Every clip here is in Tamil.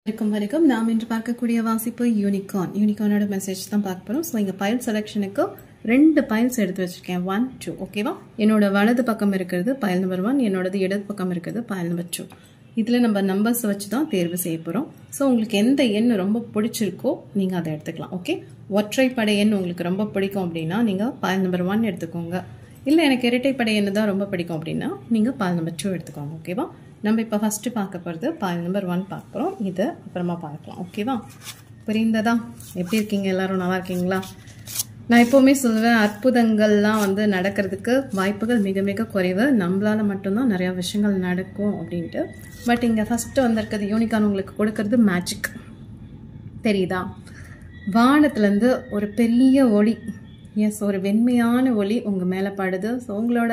வணக்கம் நாம் இன்று பார்க்கக்கூடிய வாசிப்பு யூனிகார்னோட மெசேஜ் தான் பார்க்க போறோம். ஸோ இங்கே பைல் செலெக்ஷனுக்கு 2 பைல்ஸ் எடுத்து வச்சிருக்கேன் 1 2 ஓகேவா. என்னோட வலது பக்கம் இருக்கிறது பைல் நம்பர் 1, என்னோடது இடது பக்கம் இருக்கிறது பைல் நம்பர் 2. இதில் நம்ம நம்பர்ஸ் வச்சு தான் தேர்வு செய்ய போகிறோம். ஸோ உங்களுக்கு எந்த எண் ரொம்ப பிடிச்சிருக்கோ நீங்கள் அதை எடுத்துக்கலாம். ஓகே, ஒற்றைப்படை எண் உங்களுக்கு ரொம்ப பிடிக்கும் அப்படின்னா நீங்கள் பைல் நம்பர் 1 எடுத்துக்கோங்க. இல்லை எனக்கு இரட்டைப்படை எண் தான் ரொம்ப பிடிக்கும் அப்படின்னா நீங்கள் பைல் நம்பர் 2 எடுத்துக்கோங்க. ஓகேவா. நம்ம இப்போ ஃபஸ்ட்டு பார்க்க போகிறது பைல் நம்பர் 1 பார்க்க போகிறோம். இதை அப்புறமா பார்க்கலாம். ஓகேவா, புரிந்ததா? எப்படி இருக்கீங்க எல்லாரும்? நல்லா இருக்கீங்களா? நான் எப்போவுமே சொல்லுவேன், அற்புதங்கள்லாம் நடக்கிறதுக்கு வாய்ப்புகள் மிக மிக குறைவு. நம்மளால் மட்டும்தான் நிறையா விஷயங்கள் நடக்கும் அப்படின்ட்டு. பட் இங்கே ஃபஸ்ட்டு வந்திருக்கிறது யூனிகார்ன் உங்களுக்கு கொடுக்கறது மேஜிக். தெரியுதா? வானத்துலேருந்து ஒரு பெரிய ஒளி, ஒரு வெண்மையான ஒளி உங்கள் மேலே படுது. ஸோ உங்களோட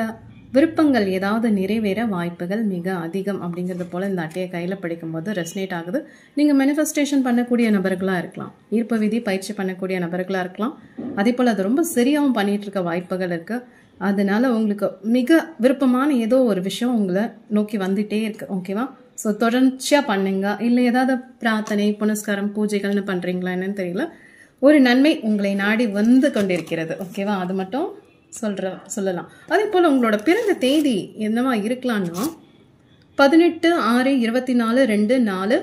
விருப்பங்கள் ஏதாவது நிறைவேற வாய்ப்புகள் மிக அதிகம் அப்படிங்கிறது போல் இந்த அட்டையை கையில் படிக்கும்போது ரெசனேட் ஆகுது. நீங்கள் மேனிஃபெஸ்டேஷன் பண்ணக்கூடிய நபர்களாக இருக்கலாம், ஈர்ப்பு விதி பயிற்சி பண்ணக்கூடிய நபர்களாக இருக்கலாம். அதே போல் அது ரொம்ப சரியாகவும் பண்ணிகிட்டு இருக்க வாய்ப்புகள் இருக்குது. அதனால உங்களுக்கு மிக விருப்பமான ஏதோ ஒரு விஷயம் உங்களை நோக்கி வந்துகிட்டே இருக்கு. ஓகேவா. ஸோ தொடர்ச்சியாக பண்ணுங்க. இல்லை ஏதாவது பிரார்த்தனை புனஸ்காரம் பூஜைகள்னு பண்ணுறீங்களா தெரியல, ஒரு நன்மை உங்களை நாடி வந்து கொண்டிருக்கிறது. ஓகேவா, அது மட்டும் சொல்லலாம். அதே போல் உங்களோட பிறந்த தேதி என்னவா இருக்கலாம்னா 18/24/2/4/1/9.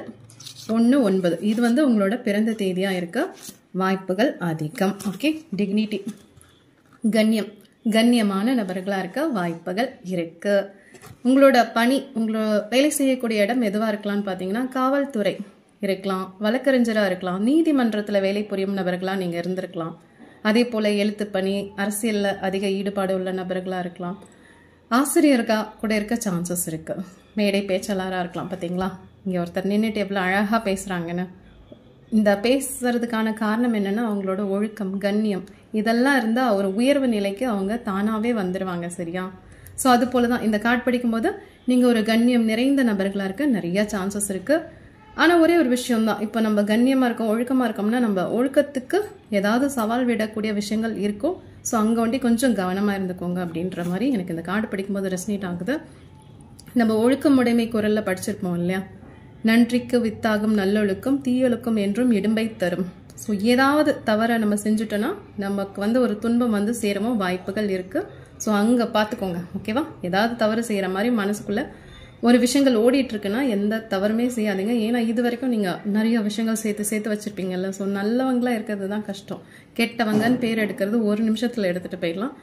இது உங்களோட பிறந்த தேதியாக இருக்க வாய்ப்புகள் அதிகம். ஓகே, டிக்னிட்டி கண்ணியமான நபர்களாக இருக்க வாய்ப்புகள் இருக்கு. உங்களோட பணி, உங்களோட வேலை செய்யக்கூடிய இடம் எதுவாக இருக்கலாம்னு பார்த்தீங்கன்னா காவல்துறை இருக்கலாம், வழக்கறிஞராக இருக்கலாம், நீதிமன்றத்தில் வேலை புரியும் நபர்களாக நீங்கள் இருந்திருக்கலாம். அதே போல் எழுத்துப்பணி, அரசியலில் அதிக ஈடுபாடு உள்ள நபர்களாக இருக்கலாம், ஆசிரியர்களாக கூட இருக்க சான்சஸ் இருக்குது, மேடை பேச்சாளராக இருக்கலாம். பார்த்தீங்களா, இங்கே ஒருத்தர் நின்றுட்டு எவ்வளோ அழகாக பேசுகிறாங்கன்னு. இந்த பேசுறதுக்கான காரணம் என்னென்னா அவங்களோட ஒழுக்கம், கண்ணியம் இதெல்லாம் இருந்தால் ஒரு உயர்வு நிலைக்கு அவங்க தானாகவே வந்துடுவாங்க. சரியா? ஸோ அது போல தான் இந்த கார்டு படிக்கும்போது நீங்கள் ஒரு கண்ணியம் நிறைந்த நபர்களாக இருக்க நிறையா சான்சஸ் இருக்குது. ஆனால் ஒரே ஒரு விஷயம்தான், இப்போ நம்ம கண்ணியமாக இருக்கோம், ஒழுக்கமாக இருக்கோம்னா நம்ம ஒழுக்கத்துக்கு ஏதாவது சவால் விடக்கூடிய விஷயங்கள் இருக்கும். ஸோ அங்கே கொஞ்சம் கவனமாக இருந்துக்கோங்க அப்படின்ற மாதிரி எனக்கு இந்த கார்டு படிக்கும்போது ரெசனேட் ஆகுது. நம்ம ஒழுக்கம் உடைமை குரலில் படிச்சிருப்போம் இல்லையா, நன்றிக்கு வித்தாகும் நல்லொழுக்கம் தீயொழுக்கம் என்றும் இடும்பை தரும். ஸோ ஏதாவது தவறை நம்ம செஞ்சுட்டோன்னா நமக்கு ஒரு துன்பம் சேரவும் வாய்ப்புகள் இருக்குது. ஸோ அங்கே பார்த்துக்கோங்க. ஓகேவா, ஏதாவது தவறு செய்கிற மாதிரி மனசுக்குள்ளே ஒரு விஷயங்கள் ஓடிட்டு இருக்குன்னா எந்த தவறுமே செய்யாதீங்க. ஏன்னா இது வரைக்கும் நீங்கள் நிறைய விஷயங்கள் சேர்த்து வச்சுருப்பீங்கல்ல. ஸோ நல்லவங்களாக இருக்கிறது தான் கஷ்டம். கெட்டவங்கன்னு பேர் எடுக்கிறது ஒரு நிமிஷத்தில் எடுத்துகிட்டு போயிடலாம்.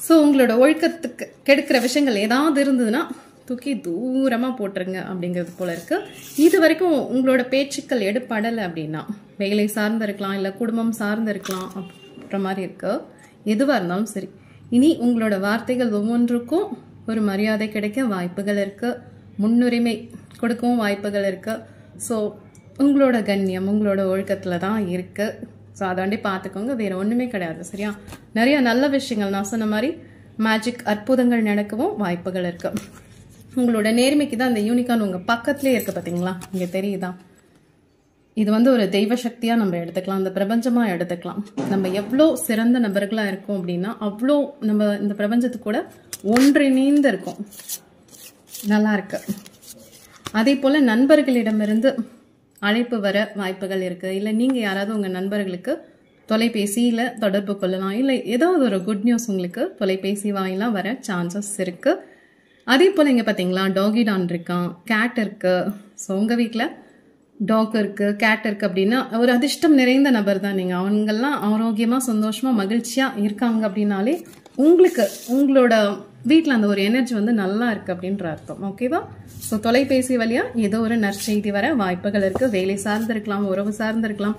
ஸோ உங்களோட ஒழுக்கத்துக்கு கெடுக்கிற விஷயங்கள் ஏதாவது இருந்ததுன்னா தூக்கி தூரமாக போட்டுருங்க அப்படிங்கிறது போல இருக்குது. இது வரைக்கும் உங்களோட பேச்சுக்கள் எடுப்படலை அப்படின்னா வேலை சார்ந்து இருக்கலாம், இல்லை குடும்பம் சார்ந்து இருக்கலாம் அப்படின்ற மாதிரி இருக்கு. எதுவாக இருந்தாலும் சரி, இனி உங்களோட வார்த்தைகள் ஒவ்வொன்றுக்கும் ஒரு மரியாதை கிடைக்க வாய்ப்புகள் இருக்கு, முன்னுரிமை கொடுக்கவும் வாய்ப்புகள் இருக்கு. ஸோ உங்களோட கண்ணியம் உங்களோட ஒழுக்கத்தில் தான் இருக்கு. ஸோ அதை பார்த்துக்கோங்க, வேற ஒன்றுமே கிடையாது. சரியா? நிறைய நல்ல விஷயங்கள் நான் சொன்ன மாதிரி மேஜிக் அற்புதங்கள் நடக்கவும் வாய்ப்புகள் இருக்கு. உங்களோட நேர்மைக்கு தான் இந்த யூனிகார்ன் உங்கள் பக்கத்துலேயே இருக்கு. பார்த்தீங்களா, இங்கே தெரியுதா? இது ஒரு தெய்வ சக்தியாக நம்ம எடுத்துக்கலாம், இந்த பிரபஞ்சமாக எடுத்துக்கலாம். நம்ம எவ்வளோ சிறந்த நபர்களாக இருக்கோம் அப்படின்னா அவ்வளோ நம்ம இந்த பிரபஞ்சத்து கூட ஒன்றிணைந்து இருக்கும். நல்லா இருக்கு. அதே போல் நண்பர்களிடமிருந்து அழைப்பு வர வாய்ப்புகள் இருக்குது. இல்லை நீங்கள் யாராவது உங்கள் நண்பர்களுக்கு தொலைபேசியில் தொடர்பு கொள்ளலாம், இல்லை ஏதாவது ஒரு குட் நியூஸ் உங்களுக்கு தொலைபேசி வாயிலாம் வர சான்சஸ் இருக்குது. அதே போல் இங்கே பார்த்தீங்களா டாகி டான் இருக்கான், கேட் இருக்குது. ஸோ உங்கள் வீட்டில் டாக் இருக்குது, கேட் இருக்குது அப்படின்னா ஒரு அதிர்ஷ்டம் நிறைந்த நபர் தான் நீங்கள். அவங்கெல்லாம் ஆரோக்கியமாக சந்தோஷமாக மகிழ்ச்சியாக இருக்காங்க அப்படின்னாலே உங்களுக்கு உங்களோட வீட்டில் அந்த ஒரு எனர்ஜி நல்லா இருக்குது அப்படின்ற அர்த்தம். ஓகேவா? ஸோ தொலைபேசி வழியாக ஏதோ ஒரு நற்செய்தி வர வாய்ப்புகள் இருக்குது. வேலை சார்ந்து இருக்கலாம், உறவு சார்ந்து இருக்கலாம்,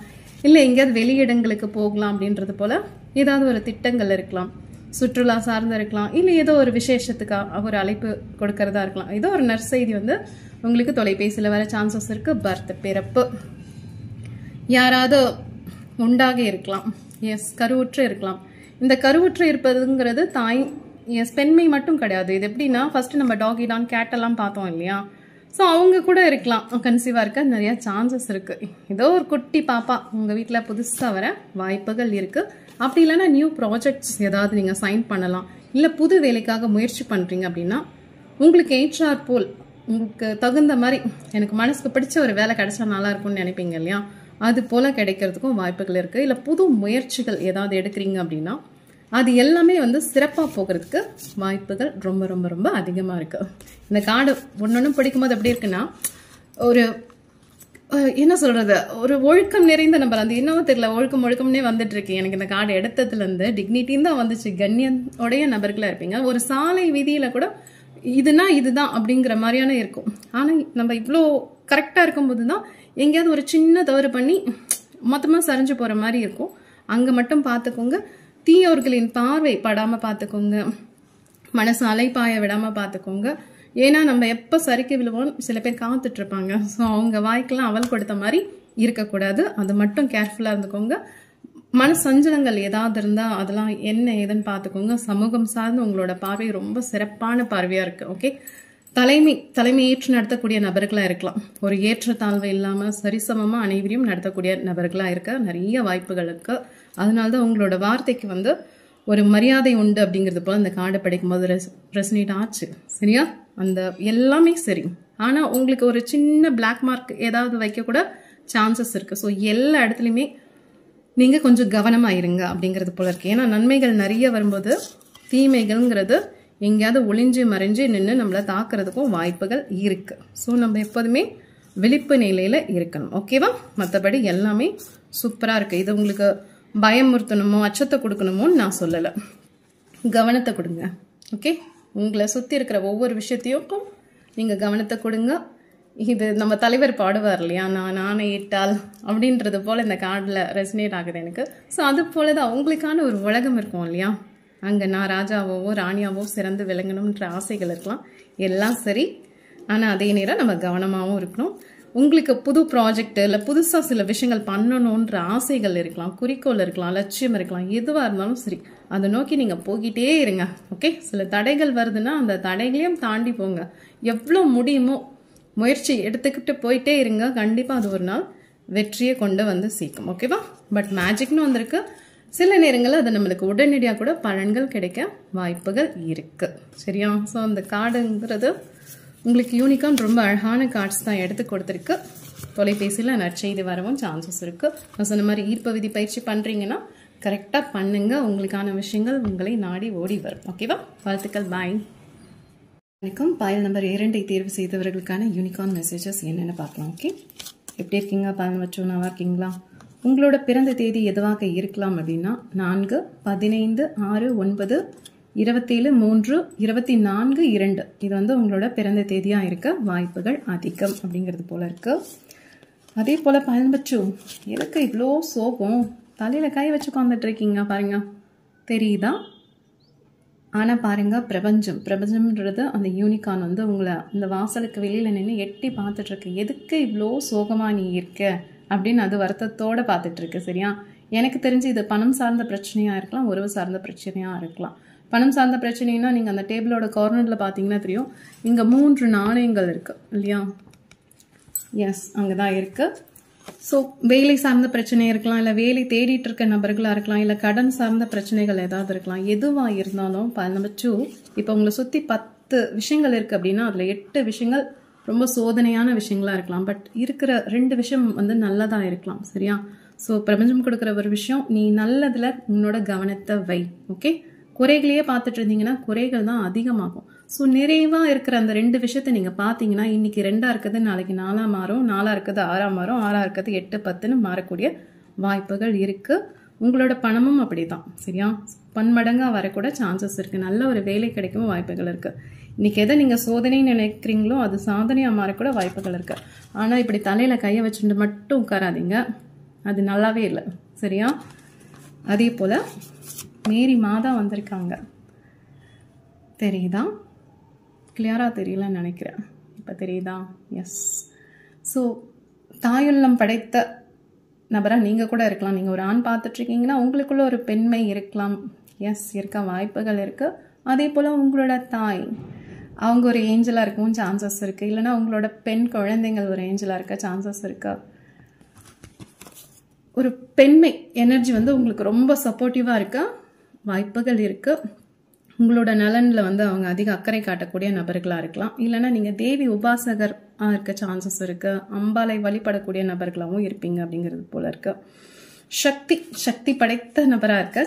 இல்லை எங்கேயாவது வெளியிடங்களுக்கு போகலாம் அப்படின்றது போல் ஏதாவது ஒரு திட்டங்கள் இருக்கலாம், சுற்றுலா சார்ந்து இருக்கலாம், இல்லை ஏதோ ஒரு விசேஷத்துக்காக ஒரு அழைப்பு கொடுக்கறதா இருக்கலாம். ஏதோ ஒரு நற்செய்தி உங்களுக்கு தொலைபேசியில் வர சான்சஸ் இருக்குது. பர்த் பிறப்பு யாராவது உண்டாகி இருக்கலாம், கருவுற்று இருக்கலாம். இந்த கருவுற்று இருப்பதுங்கிறது தாய் பெண்மை மட்டும் கிடையாது. இது எப்படின்னா ஃபர்ஸ்ட் நம்ம டாகி டான் கேட்டெல்லாம் பார்த்தோம் இல்லையா, ஸோ அவங்க கூட இருக்கலாம், கன்சீவாக இருக்க நிறையா சான்சஸ் இருக்குது. ஏதோ ஒரு குட்டி பாப்பா உங்கள் வீட்டில் புதுசாக வர வாய்ப்புகள் இருக்குது. அப்படி இல்லைன்னா நியூ ப்ராஜெக்ட்ஸ் ஏதாவது நீங்கள் சைன் பண்ணலாம், இல்லை புது வேலைக்காக முயற்சி பண்ணுறீங்க அப்படின்னா உங்களுக்கு HR போல் உங்களுக்கு தகுந்த மாதிரி எனக்கு மனசுக்கு பிடிச்ச ஒரு வேலை கிடைச்சா நல்லா இருக்கும்னு நினைப்பீங்க இல்லையா, அது போல கிடைக்கிறதுக்கும் வாய்ப்புகள் இருக்கு. இல்லை புது முயற்சிகள் ஏதாவது எடுக்கிறீங்க அப்படின்னா அது எல்லாமே வந்து சிறப்பாக போகிறதுக்கு வாய்ப்புகள் ரொம்ப ரொம்ப ரொம்ப அதிகமாக இருக்கு. இந்த கார்டு ஒன்னொன்னு பிடிக்கும்போது எப்படி இருக்குன்னா, ஒரு என்ன சொல்றது, ஒரு ஒழுக்கம் நிறைந்த நபர். அந்த என்னவோ தெரியல, ஒழுக்கம்னே வந்துட்டு இருக்கு எனக்கு இந்த கார்டு எடுத்ததுல இருந்து. டிக்னிட்டின்னு தான் வந்துச்சு. கண்ணியோடைய நபர்களா இருப்பீங்க. ஒரு சாலை விதியில கூட இதுனா இதுதான் அப்படிங்கிற மாதிரியான இருக்கும். ஆனா நம்ம இவ்வளோ கரெக்டா இருக்கும்போது தான் எங்கேயாவது ஒரு சின்ன தவறு பண்ணி மொத்தமா சரிஞ்சு போற மாதிரி இருக்கும். அங்க மட்டும் பார்த்துக்கோங்க. தீயோர்களின் பார்வை படாம பார்த்துக்கோங்க. மனசு அலைப்பாய விடாம பார்த்துக்கோங்க. ஏன்னா நம்ம எப்போ சரிக்க விழுவோம் சில பேர் காத்துட்டு இருப்பாங்க. ஸோ அவங்க வாய்க்கெல்லாம் அவல் கொடுத்த மாதிரி இருக்கக்கூடாது. அது மட்டும் கேர்ஃபுல்லாக இருந்துக்கோங்க. மனசஞ்சலங்கள் ஏதாவது இருந்தால் அதெல்லாம் என்ன ஏதுன்னு பார்த்துக்கோங்க. சமூகம் சார்ந்து உங்களோட பார்வை ரொம்ப சிறப்பான பார்வையாக இருக்கு. ஓகே, தலைமை ஏற்று நடத்தக்கூடிய நபர்களாக இருக்கலாம். ஒரு ஏற்றத்தாழ்வு இல்லாமல் சரிசமமாக அனைவரையும் நடத்தக்கூடிய நபர்களாக இருக்க நிறைய வாய்ப்புகள் இருக்கு. அதனால்தான் உங்களோட வார்த்தைக்கு வந்து ஒரு மரியாதை உண்டு அப்படிங்கிறது போல இந்த கார்டை படிக்கும்போது ரெசனேட் ஆச்சு. சரியா, அந்த எல்லாமே சரி. ஆனால் உங்களுக்கு ஒரு சின்ன பிளாக் மார்க் ஏதாவது வைக்க கூட சான்சஸ் இருக்கு. ஸோ எல்லா இடத்துலையுமே நீங்கள் கொஞ்சம் கவனமாக இருங்க அப்படிங்கிறது போல இருக்கு. ஏன்னா நன்மைகள் நிறைய வரும்போது தீமைகள்ங்கிறது எங்கேயாவது ஒளிஞ்சு மறைஞ்சு நின்று நம்மளை தாக்குறதுக்கும் வாய்ப்புகள் இருக்கு. ஸோ நம்ம எப்போதுமே விழிப்பு நிலையில் இருக்கணும். ஓகேவா, மற்றபடி எல்லாமே சூப்பராக இருக்கு. இது உங்களுக்கு பயமுறுத்தணுமோ அச்சத்தை கொடுக்கணுமோன்னு நான் சொல்லலை. கவனத்தை கொடுங்க. ஓகே, உங்களை சுற்றி இருக்கிற ஒவ்வொரு விஷயத்தையும் நீங்கள் கவனத்தை கொடுங்க. இது நம்ம தலைவர் பாடுவார் இல்லையா, நானே இட்டால் அப்படின்றது போல் இந்த கார்டில் ரெசனேட் ஆகுது எனக்கு. ஸோ அது போல தான் உங்களுக்கான ஒரு உலகம் இருக்கும் இல்லையா, அங்கே நான் ராஜாவோ ராணியாவோ சிறந்து விளங்கணுன்ற ஆசைகள் இருக்கலாம். எல்லாம் சரி, ஆனால் அதே நேரம் நம்ம கவனமாகவும் இருக்கணும். உங்களுக்கு புது ப்ராஜெக்ட் இல்லை புதுசாக சில விஷயங்கள் பண்ணணுன்ற ஆசைகள் இருக்கலாம், குறிக்கோள் இருக்கலாம், லட்சியம் இருக்கலாம். எதுவாக இருந்தாலும் சரி அதை நோக்கி நீங்கள் போய்கிட்டே இருங்க. ஓகே, சில தடைகள் வருதுன்னா அந்த தடைகளையும் தாண்டி போங்க. எவ்வளோ முடியுமோ முயற்சி எடுத்துக்கிட்டு போயிட்டே இருங்க. கண்டிப்பாக அது ஒரு நாள் வெற்றியை கொண்டு வந்து சேர்க்கும். ஓகேவா, பட் மேஜிக்னு வந்திருக்கு. சில நேரங்களில் அது நம்மளுக்கு உடனடியாக கூட பலன்கள் கிடைக்க வாய்ப்புகள் இருக்கு. சரியா, ஸோ அந்த கார்டுங்கிறது உங்களுக்கு யூனிக்கான் ரொம்ப அழகான கார்ட்ஸ் தான் எடுத்து கொடுத்துருக்கு. தொலைபேசியில் நற்செய்தி வரவும் சான்சஸ் இருக்கு. நான் சொன்ன மாதிரி ஈர்ப்பு விதி பயிற்சி பண்ணுறீங்கன்னா கரெக்டாக பண்ணுங்க. உங்களுக்கான விஷயங்கள் உங்களை நாடி ஓடி வரும். ஓகேவா, வாழ்த்துக்கள், பாய். வணக்கம். பாயல் நம்பர் 2 தேர்வு செய்தவர்களுக்கான யூனிகான் மெசேஜஸ் என்னென்னு பார்க்கலாம். ஓகே, எப்படி இருக்கீங்க? பலன் வச்சோம், நல்லா இருக்கீங்களா? உங்களோட பிறந்த தேதி எதுவாக இருக்கலாம் அப்படின்னா 4, 15, 6, 9, 27, 3, 24, 2 இது வந்து உங்களோட பிறந்த தேதியாக இருக்க வாய்ப்புகள் அதிகம் அப்படிங்கிறது போல இருக்கு. அதே போல் பலன் வச்சோம், எதுக்கு இவ்வளோ சோகம், தலையில் கை வச்சு உட்காந்துட்டு இருக்கீங்க பாருங்க, தெரியுதா? ஆனால் பாருங்க, பிரபஞ்சம்ன்றது அந்த யூனிகான் வந்து உங்களை இந்த வாசலுக்கு வெளியில் நின்று எட்டி பார்த்துட்ருக்கு. எதுக்கு இவ்வளோ சோகமாக நீ இருக்க அப்படின்னு அது வருத்தத்தோடு பார்த்துட்ருக்கு. சரியா, எனக்கு தெரிஞ்சு இது பணம் சார்ந்த பிரச்சனையாக இருக்கலாம், உறவு சார்ந்த பிரச்சனையாக இருக்கலாம். பணம் சார்ந்த பிரச்சனைனா நீங்கள் அந்த டேபிளோட கார்னரில் பார்த்தீங்கன்னா தெரியும், இங்கே 3 நாணயங்கள் இருக்குது இல்லையா? எஸ், அங்கே தான் இருக்குது. ஸோ வேலை சார்ந்த பிரச்சனை இருக்கலாம், இல்லை வேலை தேடிட்டு இருக்க நபர்களாக இருக்கலாம், இல்லை கடன் சார்ந்த பிரச்சனைகள் ஏதாவது இருக்கலாம். எதுவாக இருந்தாலும் நம்ம இப்போ உங்களை சுற்றி 10 விஷயங்கள் இருக்குது அப்படின்னா அதில் 8 விஷயங்கள் ரொம்ப சோதனையான விஷயங்களா இருக்கலாம். பட் இருக்கிற 2 விஷயம் வந்து நல்லதாக இருக்கலாம். சரியா, ஸோ பிரபஞ்சம் கொடுக்குற ஒரு விஷயம், நீ நல்லதில் உன்னோட கவனத்தை வை. ஓகே, குறைகளையே பார்த்துட்டு இருந்தீங்கன்னா குறைகள் தான் அதிகமாகும். ஸோ நிறைவாக இருக்கிற அந்த 2 விஷயத்தை நீங்கள் பார்த்தீங்கன்னா இன்னைக்கு 2ஆக இருக்குது, நாளைக்கு 4ஆக மாறும், 4ஆக இருக்குது 6ஆக மாறும், 6ஆக இருக்குது 8, 10ன்னு மாறக்கூடிய வாய்ப்புகள் இருக்குது. உங்களோட பணமும் அப்படி தான். சரியா, பன்மடங்காக வரக்கூட சான்சஸ் இருக்குது. நல்ல ஒரு வேலை கிடைக்கும் வாய்ப்புகள் இருக்குது. இன்னைக்கு எதை நீங்கள் சோதனைன்னு நினைக்கிறீங்களோ அது சாதனையாக மாறக்கூட வாய்ப்புகள் இருக்குது. ஆனால் இப்படி தலையில் கையை வச்சுட்டு மட்டும் உட்காராதீங்க, அது நல்லாவே இல்லை. சரியா, அதே போல் மேரி மாதா வந்திருக்காங்க, தெரியுதா? கிளியராக தெரியலன்னு நினைக்கிறேன். இப்போ தெரியுதா? எஸ். ஸோ தாயுள்ளம் படைத்த நபராக நீங்கள் கூட இருக்கலாம். நீங்கள் ஒரு ஆண் பார்த்துட்ருக்கீங்கன்னா உங்களுக்குள்ள ஒரு பெண்மை இருக்கலாம். எஸ், இருக்க வாய்ப்புகள் இருக்குது. அதே போல் உங்களோட தாய் அவங்க ஒரு ஏஞ்சலாக இருக்கவும் சான்சஸ் இருக்குது. இல்லைனா உங்களோட பெண் குழந்தைங்கள் ஒரு ஏஞ்சலாக இருக்க சான்சஸ் இருக்குது. ஒரு பெண்மை எனர்ஜி வந்து உங்களுக்கு ரொம்ப சப்போர்ட்டிவாக இருக்க வாய்ப்புகள் இருக்குது. உங்களோட நலனில் வந்து அவங்க அதிக அக்கறை காட்டக்கூடிய நபர்களாக இருக்கலாம். இல்லைன்னா நீங்கள் தேவி உபாசகர் இருக்க சான்சஸ் இருக்குது. அம்பாலை வழிபடக்கூடிய நபர்களாகவும் இருப்பீங்க அப்படிங்கிறது போல இருக்கு. சக்தி படைத்த நபராக இருக்க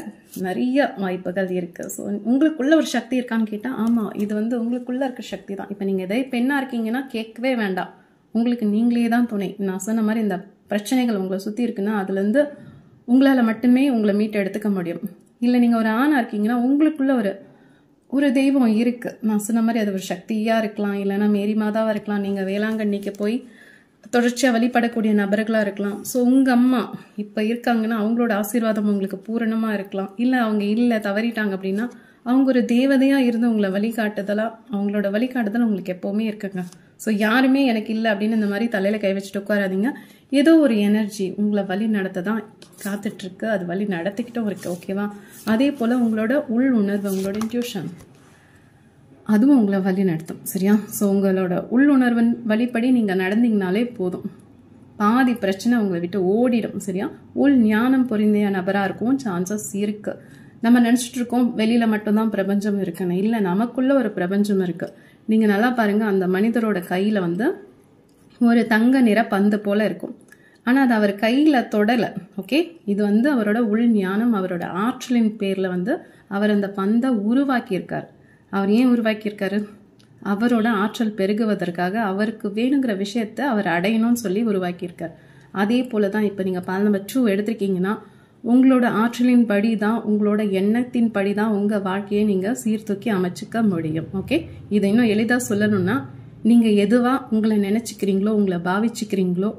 நிறைய வாய்ப்புகள் இருக்குது. ஸோ உங்களுக்குள்ள ஒரு சக்தி இருக்கான்னு கேட்டால் ஆமாம், இது வந்து உங்களுக்குள்ள இருக்க சக்தி தான். இப்போ நீங்கள் எதை பெண்ணாக இருக்கீங்கன்னா கேட்கவே வேண்டாம், உங்களுக்கு நீங்களே தான் துணை. நான் சொன்ன மாதிரி இந்த பிரச்சனைகள் உங்களை சுற்றி இருக்குன்னா அதுலேருந்து உங்களால் மட்டுமே உங்களை மீட்டு எடுத்துக்க முடியும். இல்லை நீங்கள் ஒரு ஆணாக இருக்கீங்கன்னா உங்களுக்குள்ள ஒரு தெய்வம் இருக்குது. நான் சொன்ன மாதிரி அது ஒரு சக்தியாக இருக்கலாம், இல்லைன்னா மேரி மாதாவாக இருக்கலாம், நீங்கள் வேளாங்கண்ணிக்கு போய் தொடர்ச்சியாக வழிபடக்கூடிய நபர்களாக இருக்கலாம். ஸோ உங்கள் அம்மா இப்போ இருக்காங்கன்னா அவங்களோட ஆசீர்வாதம் உங்களுக்கு பூரணமாக இருக்கலாம். இல்லை அவங்க இல்லை தவறிட்டாங்க அப்படின்னா அவங்க ஒரு தேவதையாக இருந்து உங்களை அவங்களோட வழிகாட்டுதல் உங்களுக்கு எப்போவுமே இருக்குங்க. ஸோ யாருமே எனக்கு இல்லை அப்படின்னு இந்த மாதிரி தலையில் கை வச்சுட்டு உட்காராதீங்க. ஏதோ ஒரு எனர்ஜி உங்களை வழி நடத்த தான் காத்துட்ருக்கு, அது வழி நடத்திக்கிட்டும் இருக்கு. ஓகேவா? அதே போல் உங்களோட உள் உணர்வு, உங்களோட இன்ட்யூஷன், அதுவும் உங்களை வழி நடத்தும். சரியா? ஸோ உங்களோட உள்ளுணர்வின் வழிப்படி நீங்கள் நடந்தீங்கனாலே போதும், பாதி பிரச்சனை உங்களை விட்டு ஓடிடும். சரியா? உள் ஞானம் பொருந்திய நபராக இருக்கும் சான்சஸ் இருக்குது. நம்ம நினச்சிட்டு இருக்கோம் வெளியில் மட்டும்தான் பிரபஞ்சம் இருக்குன்னு. இல்லை, நமக்குள்ள ஒரு பிரபஞ்சம் இருக்குது. நீங்கள் நல்லா பாருங்கள், அந்த மனிதரோட கையில் வந்து ஒரு தங்க நிற பந்து போல் இருக்கும். ஆனால் அது அவர் கையில் தொடலை. ஓகே, இது வந்து அவரோட உள் ஞானம், அவரோட ஆற்றலின் பேரில் வந்து அவர் அந்த பந்தை உருவாக்கியிருக்கார். அவர் ஏன் உருவாக்கியிருக்காரு? அவரோட ஆற்றல் பெருகுவதற்காக, அவருக்கு வேணுங்கிற விஷயத்த அவர் அடையணும்னு சொல்லி உருவாக்கியிருக்கார். அதே போல தான் இப்போ நீங்கள் பால் நம்பர் 2 எடுத்திருக்கீங்கன்னா உங்களோட ஆற்றலின் படி தான், உங்களோட எண்ணத்தின் படி தான் உங்கள் வாழ்க்கையை நீங்கள் சீர்தூக்கி அமைச்சிக்க முடியும். ஓகே, இதை இன்னும் எளிதாக சொல்லணும்னா, நீங்கள் எதுவாக உங்களை நினச்சிக்கிறீங்களோ, உங்களை பாவிச்சுக்கிறீங்களோ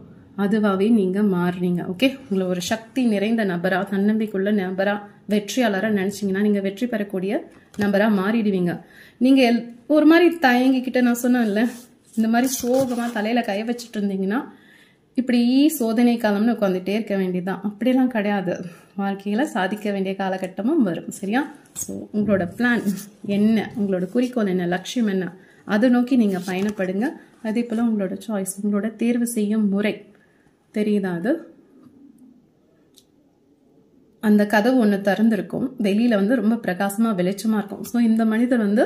அதுவாகவே நீங்கள் மாறுறீங்க. ஓகே, உங்களை ஒரு சக்தி நிறைந்த நபராக, தன்னம்பிக்கையுள்ள நபராக, வெற்றியாளராக நினச்சிங்கன்னா நீங்கள் வெற்றி பெறக்கூடிய நபராக மாறிடுவீங்க. நீங்கள் ஒரு மாதிரி தயங்கிக்கிட்ட, நான் சொன்னேன் இல்லை, இந்த மாதிரி சோகமாக தலையில் கை வச்சுட்டு இருந்தீங்கன்னா இப்படி சோதனை காலம்னு உட்காந்துட்டே இருக்க வேண்டியதுதான். அப்படியெல்லாம் கிடையாது, வாழ்க்கையில் சாதிக்க வேண்டிய காலகட்டமும் வரும். சரியா? ஸோ உங்களோட பிளான் என்ன, உங்களோட குறிக்கோள் என்ன, லட்சியம் என்ன, அதை நோக்கி நீங்கள் பயணப்படுங்க. அதே போல் உங்களோட சாய்ஸ், உங்களோட தேர்வு செய்யும் முறை தெரியுதா? அது அந்த கதவு ஒன்று திறந்திருக்கும், வெளியில் வந்து ரொம்ப பிரகாசமாக வெளிச்சமாக இருக்கும். ஸோ இந்த மனிதர் வந்து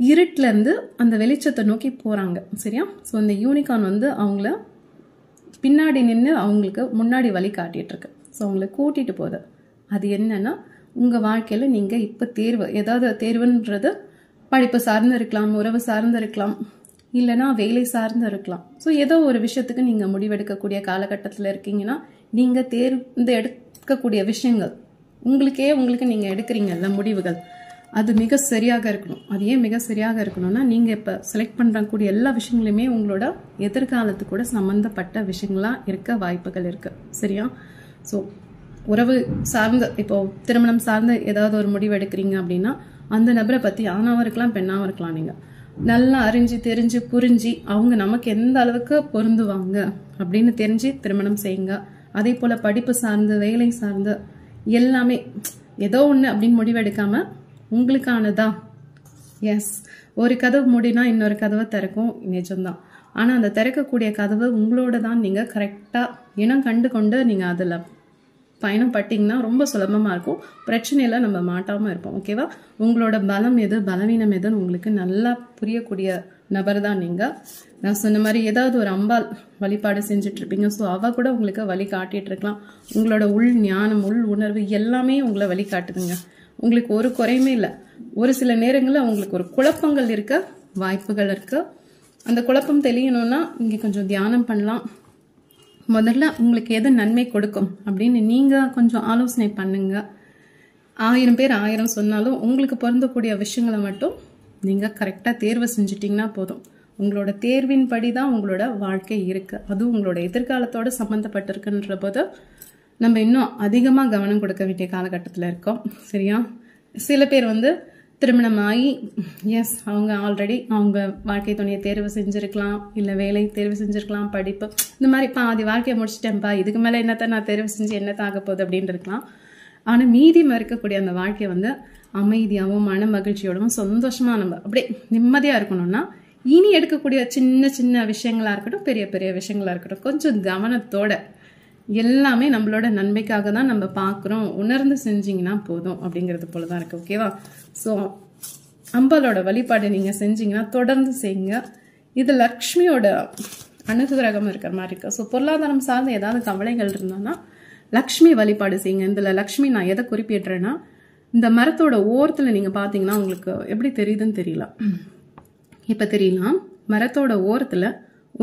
இருட்டிலேருந்து அந்த வெளிச்சத்தை நோக்கி போகிறாங்க. சரியா? ஸோ இந்த யூனிகார்ன் வந்து அவங்கள பின்னாடி நின்று அவங்களுக்கு முன்னாடி வழி காட்டிகிட்டு இருக்கு. ஸோ அவங்கள கூட்டிகிட்டு போகுது. அது என்னன்னா, உங்கள் வாழ்க்கையில் நீங்கள் இப்போ ஏதாவது தேர்வுன்றது படிப்பு சார்ந்து இருக்கலாம், உறவு சார்ந்து இருக்கலாம், இல்லைனா வேலை சார்ந்து இருக்கலாம். ஸோ ஏதோ ஒரு விஷயத்துக்கு நீங்கள் முடிவெடுக்கக்கூடிய காலகட்டத்தில் இருக்கீங்கன்னா, நீங்கள் எடுக்கக்கூடிய விஷயங்கள் உங்களுக்கு நீங்கள் எடுக்கிறீங்கல்ல முடிவுகள், அது மிக சரியாக இருக்கணும். அது ஏன் மிக சரியாக இருக்கணும்னா, நீங்கள் இப்போ செலக்ட் பண்ணக்கூடிய எல்லா விஷயங்களுமே உங்களோட எதிர்காலத்து கூட சம்மந்தப்பட்ட விஷயங்களாக இருக்க வாய்ப்புகள் இருக்குது. சரியா? ஸோ உறவு சார்ந்த, இப்போ திருமணம் சார்ந்த ஏதாவது ஒரு முடிவு எடுக்கிறீங்க அப்படின்னா, அந்த நபரை பற்றி ஆணாவும் இருக்கலாம், பெண்ணாவும் இருக்கலாம், நீங்கள் நல்லா அறிஞ்சு தெரிஞ்சு புரிஞ்சு அவங்க நமக்கு எந்த அளவுக்கு பொருந்துவாங்க அப்படின்னு தெரிஞ்சு திருமணம் செய்யுங்க. அதே போல் படிப்பு சார்ந்து, வேலை சார்ந்து எல்லாமே ஏதோ ஒன்று அப்படின்னு முடிவெடுக்காம உங்களுக்கானதா. எஸ், ஒரு கதவு மூடினா இன்னொரு கதவை திறக்கும், நிஜம்தான். ஆனால் அந்த திறக்கக்கூடிய கதவு உங்களோட தான். நீங்கள் கரெக்டாக இனம் கண்டு கொண்டு நீங்கள் அதில் பயணம் பட்டிங்கன்னா ரொம்ப சுலபமாக இருக்கும். பிரச்சனையில் நம்ம மாட்டாமல் இருப்போம். ஓகேவா? உங்களோட பலம் எது, பலவீனம் எதுன்னு உங்களுக்கு நல்லா புரியக்கூடிய நபர் தான் நீங்கள். நான் சொன்ன மாதிரி ஏதாவது ஒரு அம்பாள் வழிபாடு செஞ்சுட்டு இருப்பீங்க. ஸோ அவள் கூட உங்களுக்கு வழி காட்டிகிட்டு இருக்கலாம். உங்களோட உள் ஞானம், உள் உணர்வு எல்லாமே உங்களை வழி காட்டுதுங்க. உங்களுக்கு ஒரு குறையுமே இல்லை. ஒரு சில நேரங்களில் உங்களுக்கு ஒரு குழப்பங்கள் இருக்க வாய்ப்புகள் இருக்குது. அந்த குழப்பம் தெரியணும்னா இங்கே கொஞ்சம் தியானம் பண்ணலாம். முதல்ல உங்களுக்கு எது நன்மை கொடுக்கும் அப்படின்னு நீங்கள் கொஞ்சம் ஆலோசனை பண்ணுங்க. 1000 பேர் 1000 சொன்னாலும் உங்களுக்கு பொருந்தக்கூடிய விஷயங்களை மட்டும் நீங்கள் கரெக்டாக தேர்வு செஞ்சிட்டிங்கன்னா போதும். உங்களோட தேர்வின் படி தான் உங்களோட வாழ்க்கை இருக்குது. அதுவும் உங்களோட எதிர்காலத்தோடு சம்மந்தப்பட்டிருக்குன்ற போது நம்ம இன்னும் அதிகமாக கவனம் கொடுக்க வேண்டிய காலகட்டத்தில் இருக்கோம். சரியா? சில பேர் வந்து திருமணம் ஆகி எஸ் அவங்க ஆல்ரெடி அவங்க வாழ்க்கை துணையை தேர்வு செஞ்சுருக்கலாம், இல்லை வேலை தேர்வு செஞ்சுருக்கலாம், படிப்பு இந்த மாதிரி பாதி வாழ்க்கையை முடிச்சுட்டேன்ப்பா, இதுக்கு மேலே என்னத்தான் நான் தேர்வு செஞ்சு என்னத்தான் ஆக போகுது அப்படின்னு இருக்கலாம். ஆனால் மீதி இருக்கக்கூடிய அந்த வாழ்க்கையை வந்து அமைதியாகவும் மன மகிழ்ச்சியோடவும் சந்தோஷமாக நம்ம அப்படியே நிம்மதியாக இருக்கணும்னா, இனி எடுக்கக்கூடிய சின்ன சின்ன விஷயங்களாக இருக்கட்டும், பெரிய பெரிய விஷயங்களாக இருக்கட்டும், கொஞ்சம் கவனத்தோட எல்லாமே நம்மளோட நன்மைக்காக தான் நம்ம பார்க்குறோம், உணர்ந்து செஞ்சிங்கன்னா போதும் அப்படிங்கிறது போல தான் இருக்குது. ஓகேவா? ஸோ அம்பாலோட வழிபாடு நீங்கள் செஞ்சீங்கன்னா தொடர்ந்து செய்யுங்க. இது லக்ஷ்மியோட அனுகிரகம் இருக்கிற மாதிரி இருக்கு. ஸோ பொருளாதாரம் சார்ந்த ஏதாவது கவலைகள் இருந்தான்னா லக்ஷ்மி வழிபாடு செய்யுங்க. இதில் லக்ஷ்மி நான் எதை குறிப்பிடுறேன்னா, இந்த மரத்தோட ஓரத்தில் நீங்கள் பார்த்தீங்கன்னா உங்களுக்கு எப்படி தெரியுதுன்னு தெரியல, இப்போ தெரியலாம். மரத்தோட ஓரத்தில்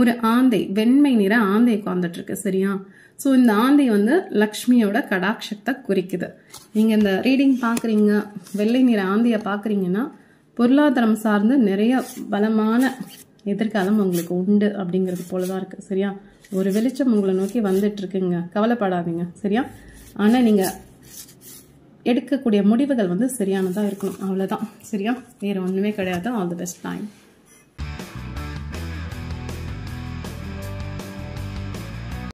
ஒரு ஆந்தை, வெண்மை நிற ஆந்தை உட்காந்துட்டு இருக்கு. சரியா? ஸோ இந்த ஆந்தை வந்து லக்ஷ்மியோட கடாட்சத்தை குறிக்குது. நீங்கள் இந்த ரீடிங் பார்க்குறீங்க, வெள்ளை நிற ஆந்தையை பார்க்குறீங்கன்னா பொருளாதாரம் சார்ந்து நிறைய பலமான எதிர்காலம் உங்களுக்கு உண்டு அப்படிங்கிறது போலதான் இருக்கு. சரியா? ஒரு வெளிச்சம் உங்களை நோக்கி வந்துட்டு இருக்குங்க, கவலைப்படாதீங்க. சரியா? ஆனால் நீங்கள் எடுக்கக்கூடிய முடிவுகள் வந்து சரியானதாக இருக்கணும், அவ்வளோதான். சரியா? வேறு ஒன்றுமே கிடையாது. All the best time.